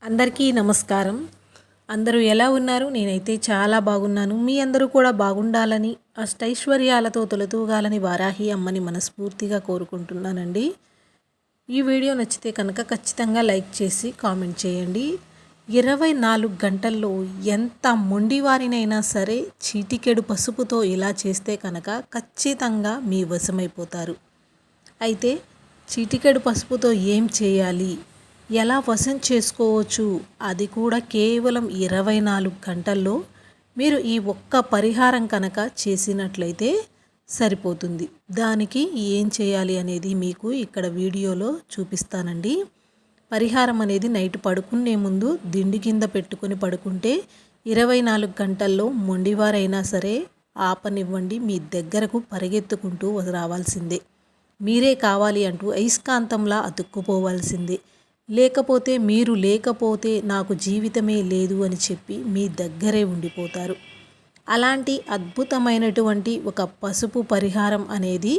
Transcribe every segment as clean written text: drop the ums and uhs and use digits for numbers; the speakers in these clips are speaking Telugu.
అందరికీ నమస్కారం. అందరూ ఎలా ఉన్నారు? నేనైతే చాలా బాగున్నాను. మీ అందరూ కూడా బాగుండాలని, అష్టైశ్వర్యాలతో తొలతూగాలని వారాహి అమ్మని మనస్ఫూర్తిగా కోరుకుంటున్నానండి. ఈ వీడియో నచ్చితే కనుక ఖచ్చితంగా లైక్ చేసి కామెంట్ చేయండి. 24 గంటల్లో ఎంత మొండివారినైనా సరే చీటికెడు పసుపుతో ఇలా చేస్తే కనుక ఖచ్చితంగా మీ వశమైపోతారు. అయితే చిటికెడు పసుపుతో ఏం చేయాలి, ఎలా వశం చేసుకోవచ్చు, అది కూడా కేవలం 24 గంటల్లో మీరు ఈ ఒక్క పరిహారం కనుక చేసినట్లయితే సరిపోతుంది. దానికి ఏం చేయాలి అనేది మీకు ఇక్కడ వీడియోలో చూపిస్తానండి. పరిహారం అనేది నైట్ పడుకునే ముందు దిండు కింద పెట్టుకొని పడుకుంటే 24 గంటల్లో మొండివారైనా సరే ఆపనివ్వండి, మీ దగ్గరకు పరిగెత్తుకుంటూ రావాల్సిందే. మీరే కావాలి అంటూ అయస్కాంతంలా అతుక్కుపోవాల్సిందే. లేకపోతే మీరు లేకపోతే నాకు జీవితమే లేదు అని చెప్పి మీ దగ్గరే ఉండిపోతారు. అలాంటి అద్భుతమైనటువంటి ఒక పసుపు పరిహారం అనేది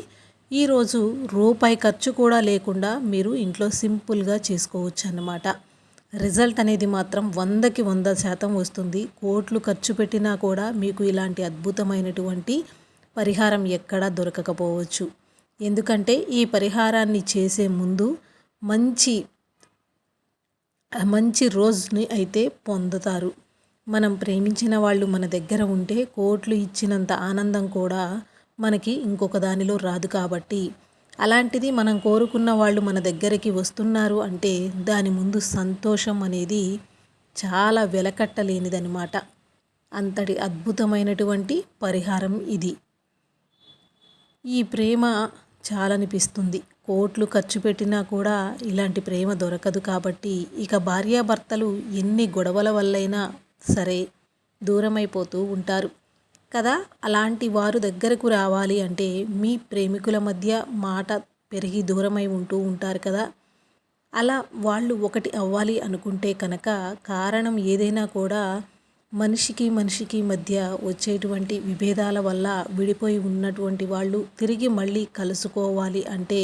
ఈరోజు రూపాయి ఖర్చు కూడా లేకుండా మీరు ఇంట్లో సింపుల్గా చేసుకోవచ్చు అన్నమాట. రిజల్ట్ అనేది మాత్రం 100కి 100% వస్తుంది. కోట్లు ఖర్చు పెట్టినా కూడా మీకు ఇలాంటి అద్భుతమైనటువంటి పరిహారం ఎక్కడా దొరకకపోవచ్చు. ఎందుకంటే ఈ పరిహారాన్ని చేసే ముందు మంచి రోజుని అయితే పొందుతారు. మనం ప్రేమించిన వాళ్ళు మన దగ్గర ఉంటే కోట్లు ఇచ్చినంత ఆనందం కూడా మనకి ఇంకొక దానిలో రాదు. కాబట్టి అలాంటిది మనం కోరుకున్న వాళ్ళు మన దగ్గరికి వస్తున్నారు అంటే దాని ముందు సంతోషం అనేది చాలా వెలకట్టలేనిదనమాట. అంతటి అద్భుతమైనటువంటి పరిహారం ఇది. ఈ ప్రేమ చాలనిపిస్తుంది. కోట్లు ఖర్చు పెట్టినా కూడా ఇలాంటి ప్రేమ దొరకదు. కాబట్టి ఇక భార్యాభర్తలు ఎన్ని గొడవల వల్లైనా సరే దూరమైపోతూ ఉంటారు కదా. అలాంటి వారు దగ్గరకు రావాలి అంటే మీ ప్రేమికుల మధ్య మాట పెరిగి దూరమై ఉంటూ ఉంటారు కదా. అలా వాళ్ళు ఒకటి అవ్వాలి అనుకుంటే కనుక కారణం ఏదైనా కూడా మనిషికి మధ్య వచ్చేటువంటి విభేదాల వల్ల విడిపోయి ఉన్నటువంటి వాళ్ళు తిరిగి మళ్ళీ కలుసుకోవాలి అంటే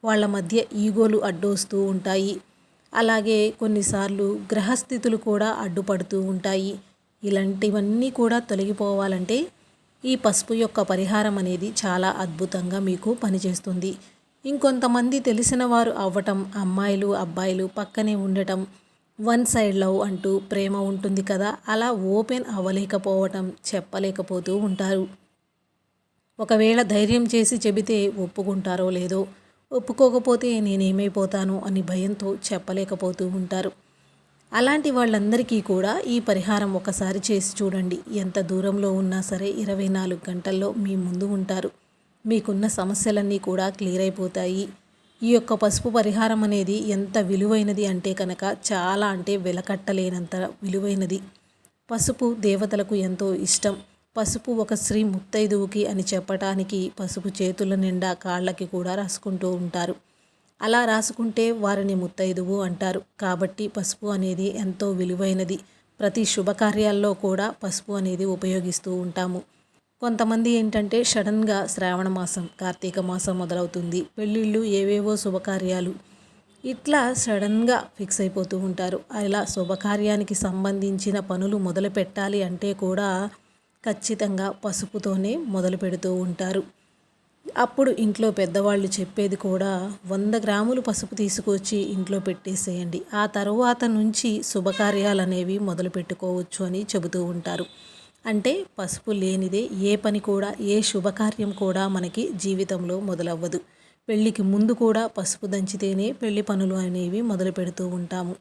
వాళ్ళ మధ్య ఈగోలు అడ్డొస్తూ ఉంటాయి. అలాగే కొన్నిసార్లు గ్రహస్థితులు కూడా అడ్డుపడుతూ ఉంటాయి. ఇలాంటివన్నీ కూడా తొలగిపోవాలంటే ఈ పసుపు యొక్క పరిహారం అనేది చాలా అద్భుతంగా మీకు పనిచేస్తుంది. ఇంకొంతమంది తెలిసిన వారు అవ్వటం, అమ్మాయిలు అబ్బాయిలు పక్కనే ఉండటం, వన్ సైడ్ లవ్ అంటూ ప్రేమ ఉంటుంది కదా, అలా ఓపెన్ అవ్వలేకపోవటం, చెప్పలేకపోతూ ఉంటారు. ఒకవేళ ధైర్యం చేసి చెబితే ఒప్పుకుంటారో లేదో, ఒప్పుకోకపోతే నేనేమైపోతాను అని భయంతో చెప్పలేకపోతూ ఉంటారు. అలాంటి వాళ్ళందరికీ కూడా ఈ పరిహారం ఒకసారి చేసి చూడండి. ఎంత దూరంలో ఉన్నా సరే 24 గంటల్లో మీ ముందు ఉంటారు. మీకున్న సమస్యలన్నీ కూడా క్లియర్ అయిపోతాయి. ఈ యొక్క పసుపు పరిహారం అనేది ఎంత విలువైనది అంటే కనుక చాలా వెలకట్టలేనంత విలువైనది. పసుపు దేవతలకు ఎంతో ఇష్టం. పసుపు ఒక శ్రీ ముత్తైదువుకి అని చెప్పటానికి పసుపు చేతుల నిండా కాళ్ళకి కూడా రాసుకుంటూ ఉంటారు. అలా రాసుకుంటే వారిని ముత్తైదువు అంటారు. కాబట్టి పసుపు అనేది ఎంతో విలువైనది. ప్రతి శుభకార్యాల్లో కూడా పసుపు అనేది ఉపయోగిస్తూ ఉంటాము. కొంతమంది ఏంటంటే సడన్గా శ్రావణ మాసం, కార్తీక మాసం మొదలవుతుంది, పెళ్ళిళ్ళు, ఏవేవో శుభకార్యాలు ఇట్లా సడన్గా ఫిక్స్ అయిపోతూ ఉంటారు. అలా శుభకార్యానికి సంబంధించిన పనులు మొదలు పెట్టాలి అంటే కూడా ఖచ్చితంగా పసుపుతోనే మొదలు పెడుతూ ఉంటారు. అప్పుడు ఇంట్లో పెద్దవాళ్ళు చెప్పేది కూడా 100 గ్రాములు పసుపు తీసుకొచ్చి ఇంట్లో పెట్టేసేయండి, ఆ తరువాత నుంచి శుభకార్యాలు అనేవి మొదలు పెట్టుకోవచ్చు అని చెబుతూ ఉంటారు. అంటే పసుపు లేనిదే ఏ పని కూడా, ఏ శుభకార్యం కూడా మనకి జీవితంలో మొదలవ్వదు. పెళ్ళికి ముందు కూడా పసుపు దంచితేనే పెళ్లి పనులు అనేవి మొదలు పెడుతూ ఉంటాము.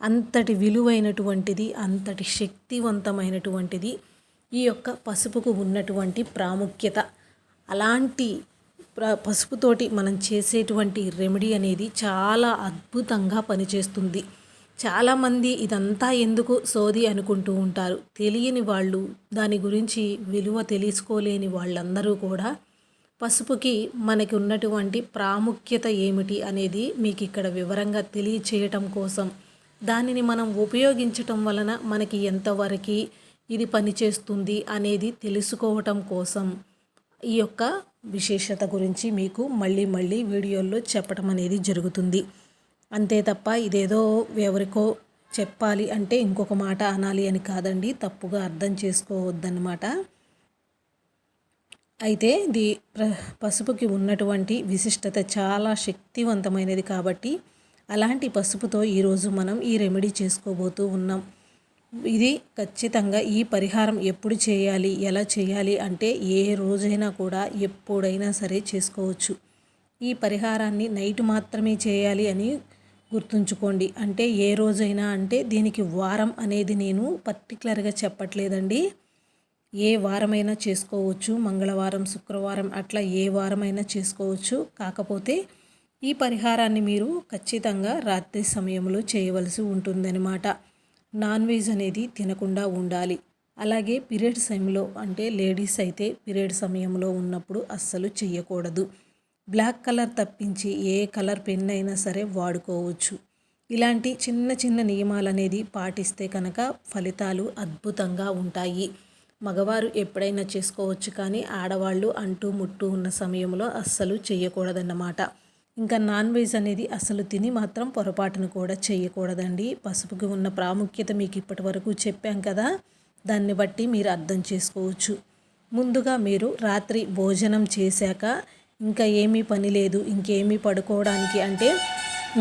అంతటి విలువైనటువంటిది, అంతటి శక్తివంతమైనటువంటిది ఈ యొక్క పసుపుకు ఉన్నటువంటి ప్రాముఖ్యత. అలాంటి పసుపుతోటి మనం చేసేటువంటి రెమెడీ అనేది చాలా అద్భుతంగా పనిచేస్తుంది. చాలామంది ఇదంతా ఎందుకు సోది అనుకుంటూ ఉంటారు. తెలియని వాళ్ళు, దాని గురించి విలువ తెలుసుకోలేని వాళ్ళందరూ కూడా పసుపుకి మనకి ఉన్నటువంటి ప్రాముఖ్యత ఏమిటి అనేది మీకు ఇక్కడ వివరంగా తెలియచేయటం కోసం, దానిని మనం ఉపయోగించటం వలన మనకి ఎంతవరకు ఇది పనిచేస్తుంది అనేది తెలుసుకోవటం కోసం ఈ యొక్క విశేషత గురించి మీకు మళ్ళీ వీడియోల్లో చెప్పడం అనేది జరుగుతుంది. అంతే తప్ప ఇదేదో ఎవరికో చెప్పాలి అంటే ఇంకొక మాట అనాలి అని కాదండి, తప్పుగా అర్థం చేసుకోవద్దన్నమాట. అయితే పసుపుకి ఉన్నటువంటి విశిష్టత చాలా శక్తివంతమైనది కాబట్టి అలాంటి పసుపుతో ఈరోజు మనం ఈ రెమెడీ చేసుకోబోతూ ఉన్నాం. ఇది ఖచ్చితంగా ఈ పరిహారం ఎప్పుడు చేయాలి, ఎలా చేయాలి అంటే ఏ రోజైనా కూడా ఎప్పుడైనా సరే చేసుకోవచ్చు. ఈ పరిహారాన్ని నైట్ మాత్రమే చేయాలి అని గుర్తుంచుకోండి. అంటే ఏ రోజైనా అంటే దీనికి వారం అనేది నేను పర్టికులర్గా చెప్పట్లేదండి. ఏ వారమైనా చేసుకోవచ్చు. మంగళవారం, శుక్రవారం అట్లా ఏ వారమైనా చేసుకోవచ్చు. కాకపోతే ఈ పరిహారాన్ని మీరు ఖచ్చితంగా రాత్రి సమయంలో చేయవలసి ఉంటుందన్నమాట. నాన్ వెజ్ అనేది తినకుండా ఉండాలి. అలాగే పీరియడ్ సమయంలో అంటే లేడీస్ అయితే పీరియడ్ సమయంలో ఉన్నప్పుడు అస్సలు చెయ్యకూడదు. బ్లాక్ కలర్ తప్పించి ఏ కలర్ పెన్ అయినా సరే వాడుకోవచ్చు. ఇలాంటి చిన్న చిన్న నియమాలు అనేది పాటిస్తే కనుక ఫలితాలు అద్భుతంగా ఉంటాయి. మగవారు ఎప్పుడైనా చేసుకోవచ్చు, కానీ ఆడవాళ్ళు అంటూ ముట్టు ఉన్న సమయంలో అస్సలు చేయకూడదన్నమాట. ఇంకా నాన్ వెజ్ అనేది అసలు తిని మాత్రం పొరపాటును కూడా చేయకూడదండి. పసుపుకి ఉన్న ప్రాముఖ్యత మీకు ఇప్పటి వరకు చెప్పాం కదా, దాన్ని బట్టి మీరు అర్థం చేసుకోవచ్చు. ముందుగా మీరు రాత్రి భోజనం చేశాక ఇంకా ఏమీ పని లేదు, ఇంకేమీ పడుకోవడానికి అంటే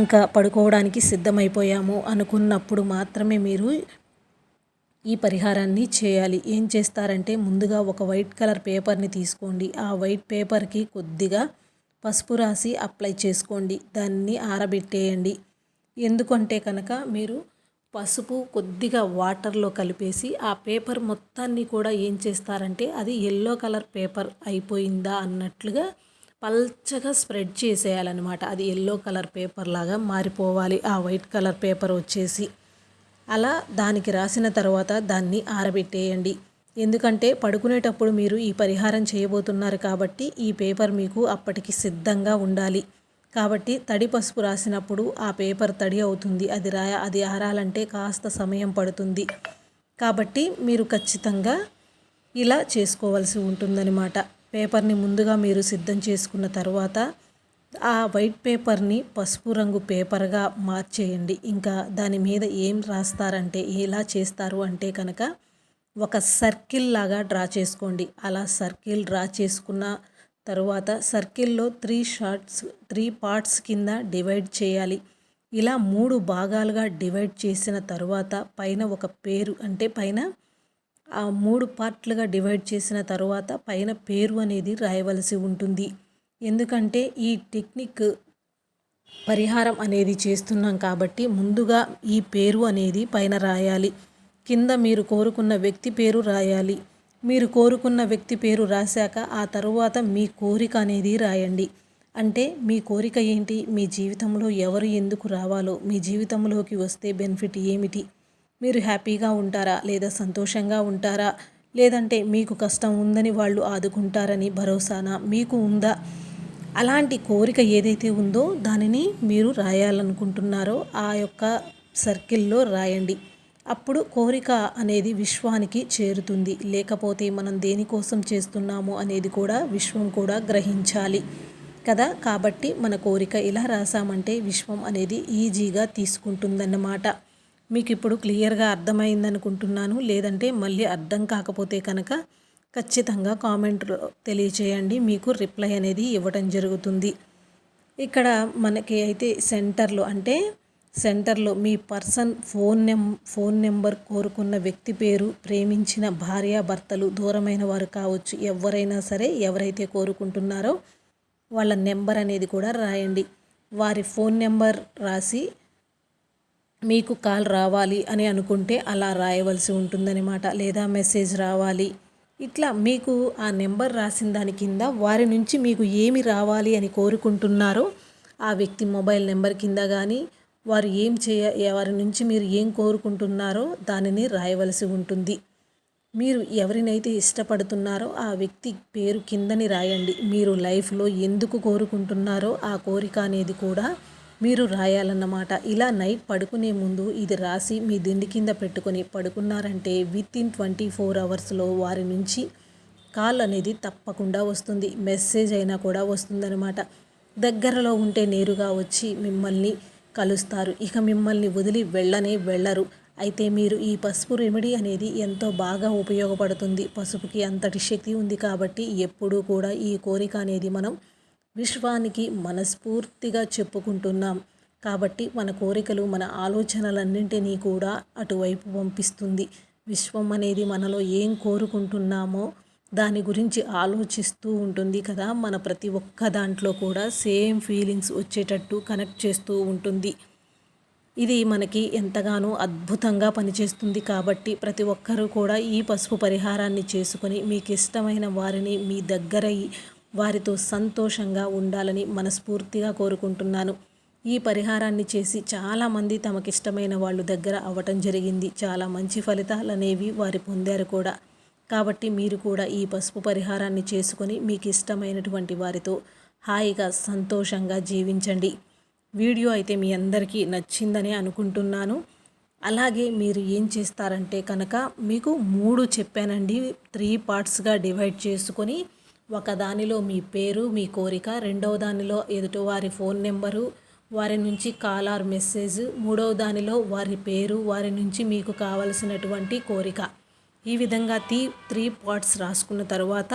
ఇంకా పడుకోవడానికి సిద్ధమైపోయాము అనుకున్నప్పుడు మాత్రమే మీరు ఈ పరిహారాన్ని చేయాలి. ఏం చేస్తారంటే ముందుగా ఒక వైట్ కలర్ పేపర్ని తీసుకోండి. ఆ వైట్ పేపర్కి కొద్దిగా పసుపు రాసి అప్లై చేసుకోండి. దాన్ని ఆరబెట్టేయండి. ఎందుకంటే కనుక మీరు పసుపు కొద్దిగా వాటర్లో కలిపేసి ఆ పేపర్ మొత్తాన్ని కూడా ఏం చేస్తారంటే అది ఎల్లో కలర్ పేపర్ అయిపోయిందా అన్నట్లుగా పల్చగా స్ప్రెడ్ చేసేయాలన్నమాట. అది ఎల్లో కలర్ పేపర్ లాగా మారిపోవాలి ఆ వైట్ కలర్ పేపర్ వచ్చేసి. అలా దానికి రాసిన తర్వాత దాన్ని ఆరబెట్టేయండి. ఎందుకంటే పడుకునేటప్పుడు మీరు ఈ పరిహారం చేయబోతున్నారు కాబట్టి ఈ పేపర్ మీకు అప్పటికి సిద్ధంగా ఉండాలి. కాబట్టి తడి పసుపు రాసినప్పుడు ఆ పేపర్ తడి అవుతుంది. అది ఆరాలంటే కాస్త సమయం పడుతుంది. కాబట్టి మీరు ఖచ్చితంగా ఇలా చేసుకోవాల్సి ఉంటుందన్నమాట. పేపర్ని ముందుగా మీరు సిద్ధం చేసుకున్న తర్వాత ఆ వైట్ పేపర్ని పసుపు రంగు పేపర్గా మార్చేయండి. ఇంకా దాని మీద ఏం రాస్తారంటే ఎలా చేస్తారు అంటే కనుక ఒక సర్కిల్ లాగా డ్రా చేసుకోండి. అలా సర్కిల్ డ్రా చేసుకున్న తరువాత సర్కిల్లో 3 పార్ట్స్ కింద డివైడ్ చేయాలి. ఇలా 3 భాగాలుగా డివైడ్ చేసిన తర్వాత పైన ఒక పేరు అంటే పైన ఆ 3 పార్ట్లుగా డివైడ్ చేసిన తర్వాత పైన పేరు అనేది రాయవలసి ఉంటుంది. ఎందుకంటే ఈ టెక్నిక్ పరిహారం అనేది చేస్తున్నాం కాబట్టి ముందుగా ఈ పేరు అనేది పైన రాయాలి. కింద మీరు కోరుకున్న వ్యక్తి పేరు రాయాలి. మీరు కోరుకున్న వ్యక్తి పేరు రాశాక ఆ తరువాత మీ కోరిక అనేది రాయండి. అంటే మీ కోరిక ఏంటి, మీ జీవితంలో ఎవరు ఎందుకు రావాలో, మీ జీవితంలోకి వస్తే బెనిఫిట్ ఏమిటి, మీరు హ్యాపీగా ఉంటారా లేదా సంతోషంగా ఉంటారా, లేదంటే మీకు కష్టం ఉందని వాళ్ళు ఆదుకుంటారని భరోసానా మీకు ఉందా, అలాంటి కోరిక ఏదైతే ఉందో దానిని మీరు రాయాలనుకుంటున్నారో ఆ యొక్క సర్కిల్లో రాయండి. అప్పుడు కోరిక అనేది విశ్వానికి చేరుతుంది. లేకపోతే మనం దేనికోసం చేస్తున్నాము అనేది కూడా విశ్వం కూడా గ్రహించాలి కదా. కాబట్టి మన కోరిక ఇలా రాసామంటే విశ్వం అనేది ఈజీగా తీసుకుంటుందన్నమాట. మీకు ఇప్పుడు క్లియర్గా అర్థమైందనుకుంటున్నాను. లేదంటే మళ్ళీ అర్థం కాకపోతే కనుక ఖచ్చితంగా కామెంట్లో తెలియచేయండి, మీకు రిప్లై అనేది ఇవ్వడం జరుగుతుంది. ఇక్కడ మనకి అయితే సెంటర్లో మీ పర్సన్ ఫోన్ నెంబర్, కోరుకున్న వ్యక్తి పేరు, ప్రేమించిన భార్యాభర్తలు, దూరమైన వారు కావచ్చు, ఎవరైనా సరే ఎవరైతే కోరుకుంటున్నారో వాళ్ళ నెంబర్ అనేది కూడా రాయండి. వారి ఫోన్ నెంబర్ రాసి మీకు కాల్ రావాలి అని అనుకుంటే అలా రాయవలసి ఉంటుందన్నమాట. లేదా మెసేజ్ రావాలి, ఇట్లా మీకు ఆ నెంబర్ రాసిన దాని కింద వారి నుంచి మీకు ఏమి రావాలి అని కోరుకుంటున్నారో ఆ వ్యక్తి మొబైల్ నెంబర్ కింద కానీ వారి నుంచి మీరు ఏం కోరుకుంటున్నారో దానిని రాయవలసి ఉంటుంది. మీరు ఎవరినైతే ఇష్టపడుతున్నారో ఆ వ్యక్తి పేరు కిందని రాయండి. మీరు లైఫ్లో ఎందుకు కోరుకుంటున్నారో ఆ కోరిక అనేది కూడా మీరు రాయాలన్నమాట. ఇలా నైట్ పడుకునే ముందు ఇది రాసి మీ దిండి కింద పెట్టుకొని పడుకున్నారంటే వితిన్ 24 అవర్స్లో వారి నుంచి కాల్ అనేది తప్పకుండా వస్తుంది. మెసేజ్ అయినా కూడా వస్తుందన్నమాట. దగ్గరలో ఉంటే నేరుగా వచ్చి మిమ్మల్ని కలుస్తారు. ఇక మిమ్మల్ని వదిలి వెళ్ళనే వెళ్ళరు. అయితే మీరు ఈ పసుపు రెమెడీ అనేది ఎంతో బాగా ఉపయోగపడుతుంది. పసుపుకి అంతటి శక్తి ఉంది కాబట్టి ఎప్పుడూ కూడా ఈ కోరిక అనేది మనం విశ్వానికి మనస్ఫూర్తిగా చెప్పుకుంటున్నాం. కాబట్టి మన కోరికలు మన ఆలోచనలన్నింటినీ కూడా అటువైపు పంపిస్తుంది. విశ్వం అనేది మనలో ఏం కోరుకుంటున్నామో దాని గురించి ఆలోచిస్తూ ఉంటుంది కదా. మన ప్రతి ఒక్క దాంట్లో కూడా సేమ్ ఫీలింగ్స్ వచ్చేటట్టు కనెక్ట్ చేస్తూ ఉంటుంది. ఇది మనకి ఎంతగానో అద్భుతంగా పనిచేస్తుంది. కాబట్టి ప్రతి ఒక్కరూ కూడా ఈ పసుపు పరిహారాన్ని చేసుకొని మీకు ఇష్టమైన వారిని మీ దగ్గర వారితో సంతోషంగా ఉండాలని మనస్ఫూర్తిగా కోరుకుంటున్నాను. ఈ పరిహారాన్ని చేసి చాలామంది తమకిష్టమైన వాళ్ళు దగ్గర అవ్వటం జరిగింది. చాలా మంచి ఫలితాలు అనేవి వారు పొందారు కూడా. కాబట్టి మీరు కూడా ఈ పసుపు పరిహారాన్ని చేసుకొని మీకు ఇష్టమైనటువంటి వారితో హాయిగా సంతోషంగా జీవించండి. వీడియో అయితే మీ అందరికీ నచ్చిందని అనుకుంటున్నాను. అలాగే మీరు ఏం చేస్తారంటే కనుక మీకు 3 చెప్పానండి. 3 పార్ట్స్గా డివైడ్ చేసుకొని ఒక దానిలో మీ పేరు మీ కోరిక, రెండవ దానిలో ఎదుటివారి ఫోన్ నెంబరు వారి నుంచి కాల్ ఆర్ మెసేజ్, మూడవ దానిలో వారి పేరు వారి నుంచి మీకు కావలసినటువంటి కోరిక. ఈ విధంగా 3 పార్ట్స్ రాసుకున్న తర్వాత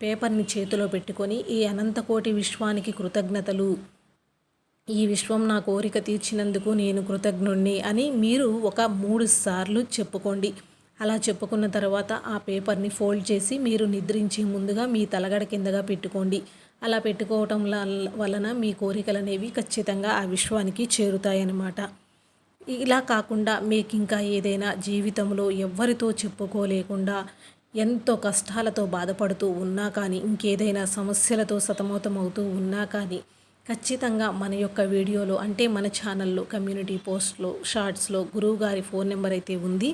పేపర్ని చేతిలో పెట్టుకొని ఈ అనంతకోటి విశ్వానికి కృతజ్ఞతలు, ఈ విశ్వం నా కోరిక తీర్చినందుకు నేను కృతజ్ఞుణ్ణి అని మీరు ఒక 3 సార్లు చెప్పుకోండి. అలా చెప్పుకున్న తర్వాత ఆ పేపర్ని ఫోల్డ్ చేసి మీరు నిద్రించే ముందుగా మీ తలగడ కిందగా పెట్టుకోండి. అలా పెట్టుకోవటం వలన మీ కోరికలు అనేవి ఖచ్చితంగా ఆ విశ్వానికి చేరుతాయన్నమాట. ఇలా కాకుండా మీకు ఇంకా ఏదైనా జీవితంలో ఎవ్వరితో చెప్పుకోలేకుండా ఎంతో కష్టాలతో బాధపడుతూ ఉన్నా కానీ, ఇంకేదైనా సమస్యలతో సతమతమవుతూ ఉన్నా కానీ ఖచ్చితంగా మన యొక్క వీడియోలో అంటే మన ఛానల్లో కమ్యూనిటీ పోస్ట్లో షార్ట్స్లో గురువుగారి ఫోన్ నెంబర్ అయితే ఉంది.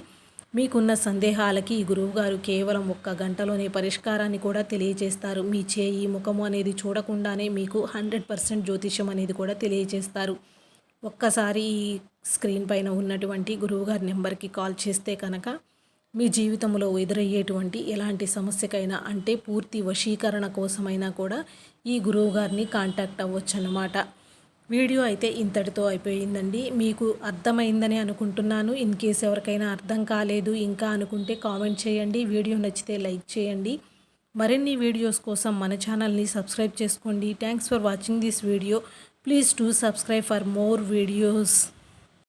మీకున్న సందేహాలకి ఈ గురువుగారు కేవలం 1 గంటలోనే పరిష్కారాన్ని కూడా తెలియజేస్తారు. మీ చేయి ముఖము అనేది చూడకుండానే మీకు 100% జ్యోతిష్యం అనేది కూడా తెలియజేస్తారు. ఒక్కసారి ఈ స్క్రీన్ పైన ఉన్నటువంటి గురువుగారి నెంబర్కి కాల్ చేస్తే కనుక మీ జీవితంలో ఎదురయ్యేటువంటి ఎలాంటి సమస్యకైనా అంటే పూర్తి వశీకరణ కోసమైనా కూడా ఈ గురువుగారిని కాంటాక్ట్ అవ్వచ్చు అన్నమాట. వీడియో అయితే ఇంతటితో అయిపోయిందండి. మీకు అర్థమైందని అనుకుంటున్నాను. ఇన్ కేస్ ఎవరికైనా అర్థం కాలేదు ఇంకా అనుకుంటే కామెంట్ చేయండి. వీడియో నచ్చితే లైక్ చేయండి. మరిన్ని వీడియోస్ కోసం మన ఛానల్ని సబ్స్క్రైబ్ చేసుకోండి. Thanks for watching this video. Please do subscribe for more videos.